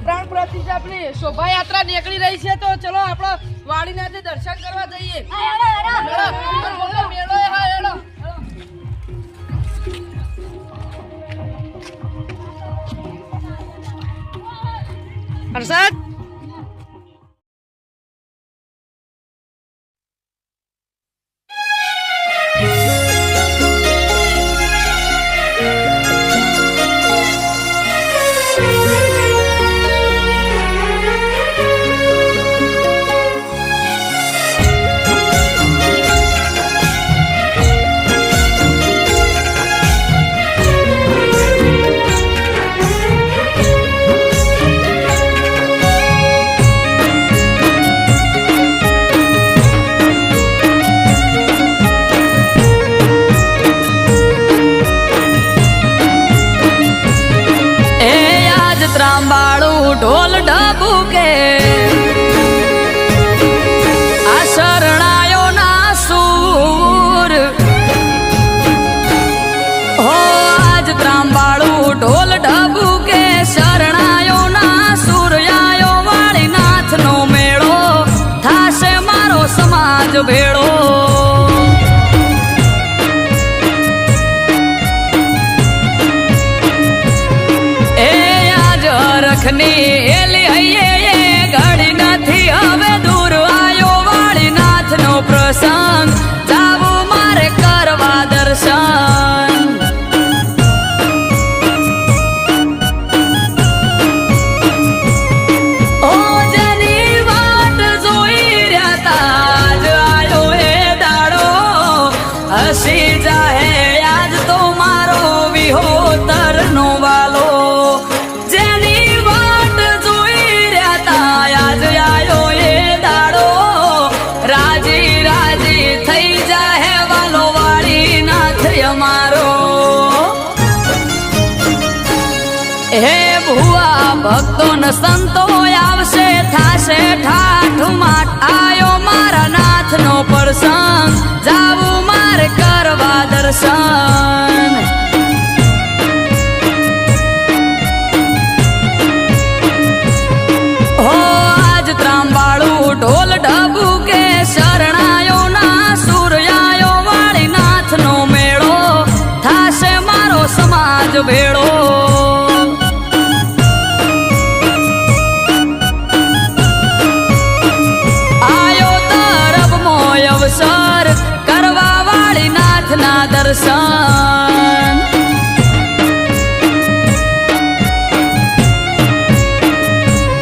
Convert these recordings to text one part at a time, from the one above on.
પ્રાણ પ્રતિષ્ઠા આપણી શોભાયાત્રા નીકળી રહી છે, તો ચલો આપણે વાડીના દર્શન કરવા જઈએ. હર્ષદ ઢોલ ઢબુકે આ શરણાયો ના સૂર હો આજ ત્રાંબાળું ઢોલ ઢબુકે શરણાયો ના સૂર આયો વાળીનાથ નો મેળો થાશે મારો સમાજ ભેળો. એલી હૈયે ઘડી નથી હવે દૂર આયો વાળીનાથ નો પ્રસંગ જાવું મારે કરવા દર્શન. ઓ જેની વાટ જોઈ રહ્યા તા જ આયો એ દાડો હસી જાહે આજ તો મારો વિહોતર નો વાલો. હે ભુવા ભક્તો ને સંતો આવશે થાશે ઠાઠુમાટ આયો મારા નાથ નો પ્રસંગ જાવું મારે કરવા દર્શન. હો આજ ત્રાંબાળું ઢોલ ઢબુકે શરણાયો ના સૂર આયો વાળીનાથ નો મેળો થાશે મારો સમાજ ભેળો. અવસર કરવા વાળીનાથ ના દર્શન.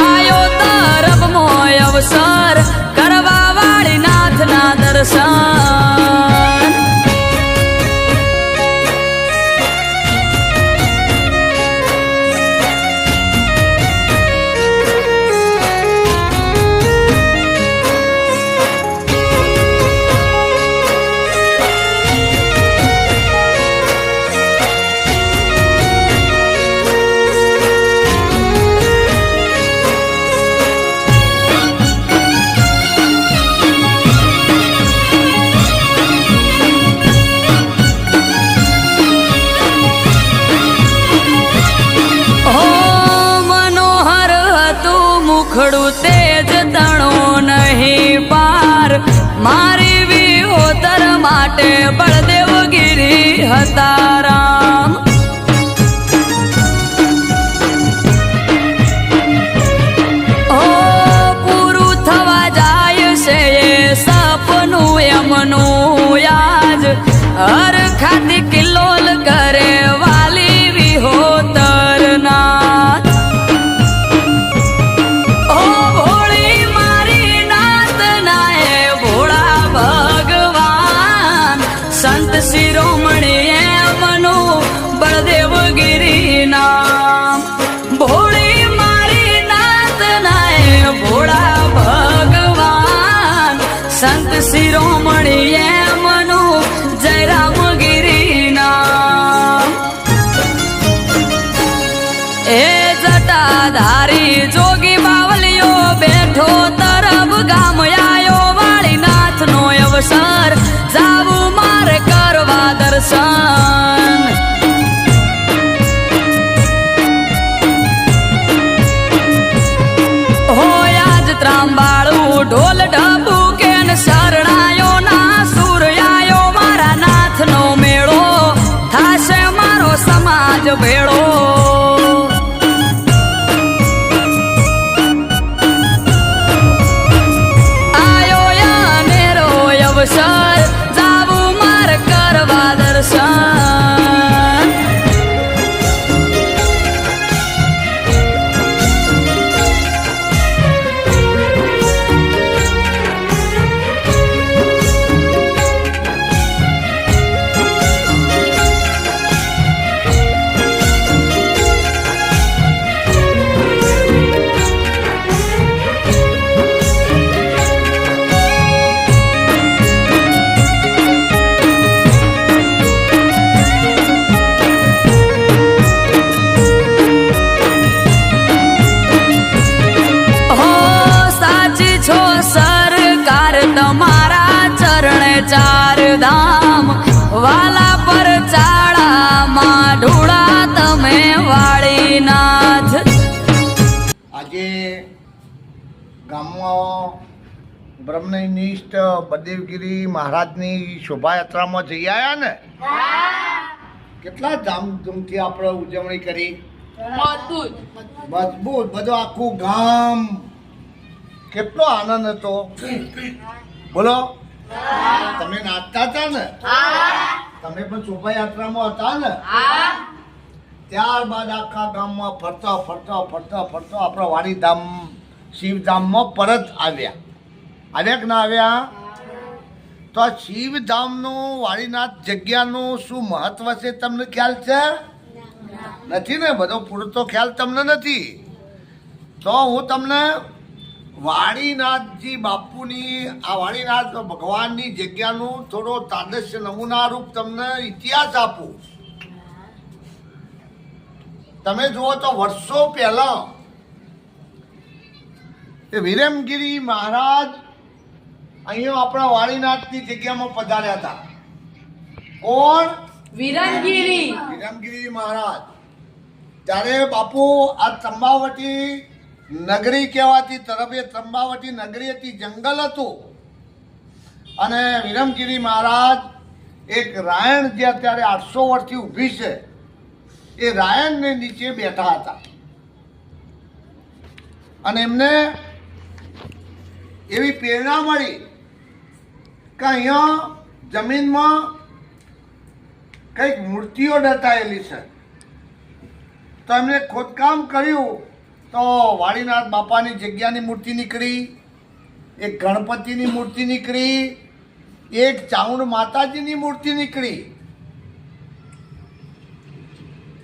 આયો તરફ મોય અવસર કરવા વાળીનાથ ના દર્શન. મુખડું તેજ તણો નહીં પાર મારી વિહોતર માટે બળદેવગીરી હતા રામ. ઓ પૂરું થવા જાય છે એ સપનું એમનું યાજ હર ખાતી કિલ્લોલ કરે વાલી વિહોતર નાથ. સંત શિરોમણી એમનું શિરોમણી એમનું જય રામગીરીના એ જટાધારી જોગી બાવલીઓ બેઠો તરફ ગામ આયો વાળીનાથનો અવસર જાવું મારે કરવા દર્શન ત્રાંબાળું ઢોલ ઢબુકે શરણાયો ના સૂર્યાયો મારા નાથનો મેળો થાશે મારો સમાજ ભેળો આયો અનેરો અવસર જાવું માર કરવા દર્શન ચાર ધામ વાલા પર ચાળામાં ઢોળા તમે વાળીનાથ આજે ગામમાં બ્રહ્મનિષ્ઠ બળદેવગીરી મહારાજની શોભાયાત્રામાં જઈ આવ્યા ને કેટલા ધામધૂમથી આપણે ઉજવણી કરી મજબૂત બધું આખું ગામ કેટલો આનંદ હતો બોલો તમે નાચતા હતા ને તમે પણ શોભાયાત્રામાં હતા ને ત્યારબાદ આખા ગામમાં ફરતા ફરતા ફરતા ફરતા આપણા વાડીધામ શિવધામમાં પરત આવ્યા કે ના આવ્યા તો આ શિવધામનું વાડીનાથ જગ્યાનું શું મહત્વ છે તમને ખ્યાલ છે નથી ને બધો પૂરતો ખ્યાલ તમને નથી તો હું તમને વાડીનાથજી બાપુની આ વાડીનાથ ભગવાનની જગ્યાનું થોડો તાદશ્ય નમૂના રૂપ તમને ઇતિહાસ આપું તમે જુઓ તો વર્ષો પહેલા એ વિરમગીરી મહારાજ અહીંયા આપણા વાડીનાથની જગ્યામાં પધાર્યા હતા કોણ વિરમગીરી મહારાજ ત્યારે બાપુ આ ત્રંબાવટી નગરી કહેવાતી તરફે ત્રંબાવટી નગરી હતી જંગલ હતું અને વિરમગીરી મહારાજ એક રાયણ જે અત્યારે 800 વર્ષથી ઊભી છે એ રાયણને નીચે બેઠા હતા અને એમને એવી પ્રેરણા મળી કે અહીંયા જમીનમાં કંઈક મૂર્તિઓ દટાયેલી છે તો એમણે ખોદકામ કર્યું તો વાડીનાથ બાપાની જગ્યાની મૂર્તિ નીકળી એક ગણપતિની મૂર્તિ નીકળી એક ચાઉંડ માતાજીની મૂર્તિ નીકળી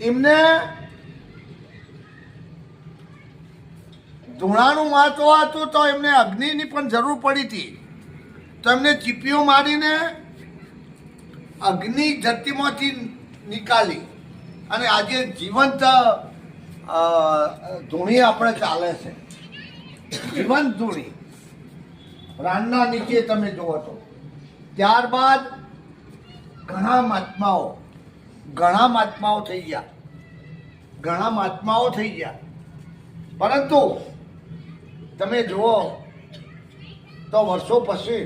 એમને ધૂણાનું મહત્વ હતું તો એમને અગ્નિની પણ જરૂર પડી હતી તો એમને ચીપીઓ મારીને અગ્નિ ધરતીમાંથી નિકાલી અને આજે જીવંત ધૂણી આપણે ચાલે છે જીવંત ધૂણી રાનના નીચે તમે જુઓ તો ત્યારબાદ ઘણા મહાત્માઓ થઈ ગયા પરંતુ તમે જુઓ તો વર્ષો પછી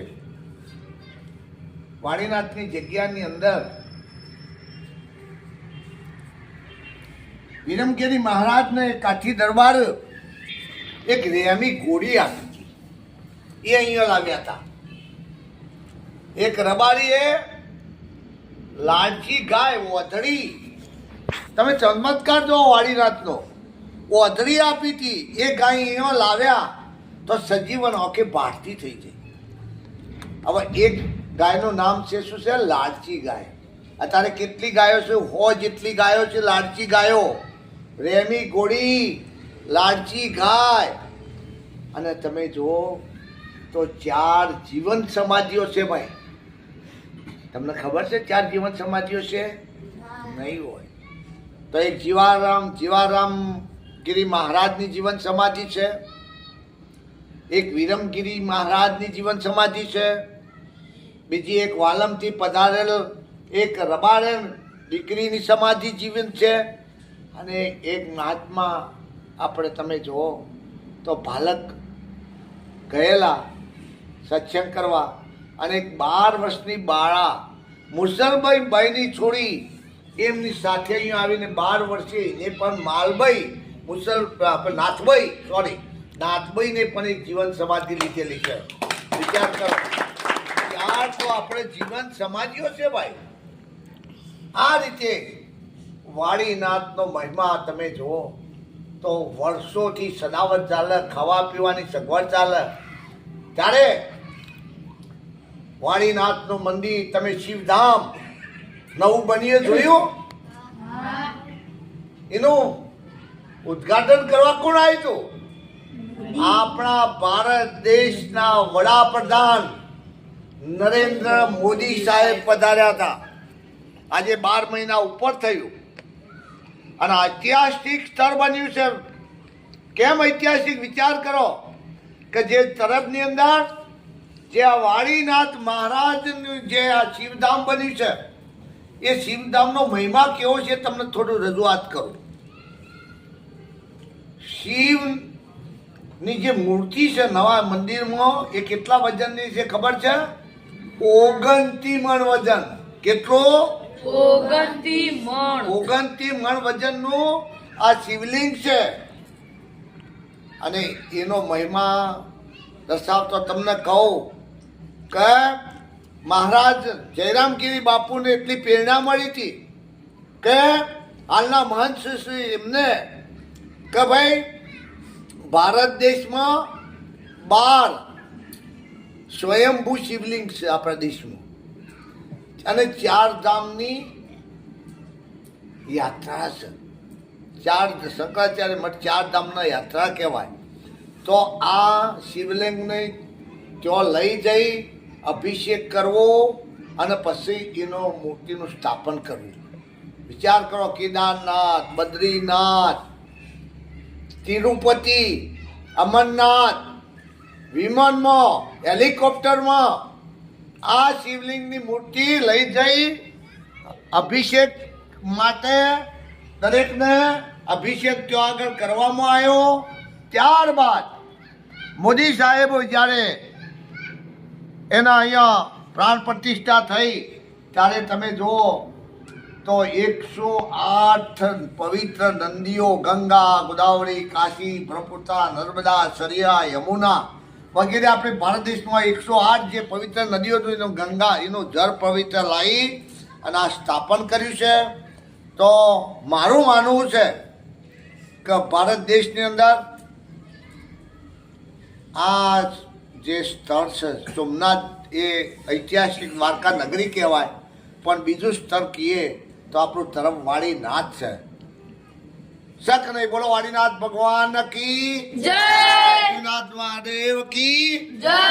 વાડીનાથની જગ્યાની અંદર વિરમગીરી મહારાજને કાઠી દરબાર એક રેમી ઘોડી આપી હતી એ અહીંયા લાવ્યા હતા એક રબારીએ લાડકી ગાય ઓધડી તમે ચમત્કાર જો વાડીનાથનો ઓધડી આપી હતી એ ગાય અહીંયા લાવ્યા તો સજીવન ઓકે ભારતી થઈ ગઈ હવે એક ગાયનું નામ છે શું છે લાડકી ગાય અત્યારે કેટલી ગાયો છે 100 જેટલી ગાયો છે લાડકી ગાયો રેમી ઘોડી લાડકી ગાય અને તમે જુઓ તો 4 જીવન સમાધિઓ છે ભાઈ. તમને ખબર છે 4 જીવન સમાધિઓ છે? નહીં હોય. તો એક જીવારામગીરી મહારાજની જીવન સમાધિ છે, એક વિરમગીરી મહારાજની જીવન સમાધિ છે, બીજી એક વાલમથી પધારેલ એક રબારેલ દીકરીની સમાધિ જીવન છે, અને એક મહાત્મા આપણે તમે જુઓ તો ભાલક ગયેલા સત્સંગ કરવા, અને એક 12 વર્ષની બાળા મુસલભાઈ બાઈની છોડી એમની સાથે અહીંયા આવીને 12 વર્ષે એ પણ માલભાઈ નાથભાઈને પણ એક જીવન સમાધિ લીધેલી છે. વિચાર કરો, 4 તો આપણે જીવન સમાધિઓ છે ભાઈ. આ રીતે વાડીનાથનો મહિમા તમે જુઓ તો વર્ષોથી સદાવત ચાલે, ખાવા પીવાની સગવડ ચાલે. ત્યારે વાડીનાથનું મંદિર તમે શિવધામ નવું બનીએ જોયું? એનું ઉદ્ઘાટન કરવા કોણ આવ્યું હતું? આપણા ભારત દેશના વડાપ્રધાન નરેન્દ્ર મોદી સાહેબ પધાર્યા હતા. આજે 12 મહિના ઉપર થયું અને ઐતિહાસિક સ્થળ બન્યું છે. કેમ ઐતિહાસિક? વિચાર કરો કે જે તરફની અંદર જે આ વાડીનાથ મહારાજનું જે આ શિવધામ બન્યું છે, એ શિવધામનો મહિમા કેવો છે તમને થોડું રજૂઆત કરું. શિવની જે મૂર્તિ છે નવા મંદિરમાં, એ કેટલા વજનની છે ખબર છે? 29 મણ વજન. કેટલો? 29 મણ વજનનું આ શિવલિંગ છે. અને એનો મહિમા દર્શાવતો તમને કહું કે મહારાજ જયરામગીરી બાપુને એટલી પ્રેરણા મળી હતી કે હાલના મહંત શ્રી એમને કે ભાઈ ભારત દેશમાં 12 સ્વયંભૂ શિવલિંગ છે આપણા દેશમાં, અને 4 ધામની યાત્રા છે. 4 શંકરાચાર્ય મઠ 4 ધામના યાત્રા કહેવાય. તો આ શિવલિંગને ત્યાં લઈ જઈ અભિષેક કરવો અને પછી એનો મૂર્તિનું સ્થાપન કરવું. વિચાર કરો, કેદારનાથ, બદ્રીનાથ, તિરુપતિ, અમરનાથ, વિમાનમાં, હેલિકોપ્ટરમાં આ શિવલિંગની મૂર્તિ લઈ જઈ અભિષેક માટે દરેકને અભિષેક ત્યાં આગળ કરવામાં આવ્યો. ત્યારબાદ મોદી સાહેબ જ્યારે એના અહીંયા પ્રાણ પ્રતિષ્ઠા થઈ ત્યારે તમે જુઓ તો 108 પવિત્ર નદીઓ, ગંગા, ગોદાવરી, કાશી, બ્રહ્મપુત્રા, નર્મદા, સરિયા, યમુના વગેરે આપણે ભારત દેશમાં 108 જે પવિત્ર નદીઓ હતું એનું ગંગા એનું જળ પવિત્ર લાવી અને આ સ્થાપન કર્યું છે. તો મારું માનવું છે કે ભારત દેશની અંદર આ જે સ્થળ છે સોમનાથ, એ ઐતિહાસિક દ્વારકા નગરી કહેવાય, પણ બીજું સ્થળ કહીએ તો આપણું ધર્મ વાડીનાથ છે. શક નહીં, બોલો વાડીનાથ ભગવાન કી જય, વાડીનાથ મહાદેવ કી જય.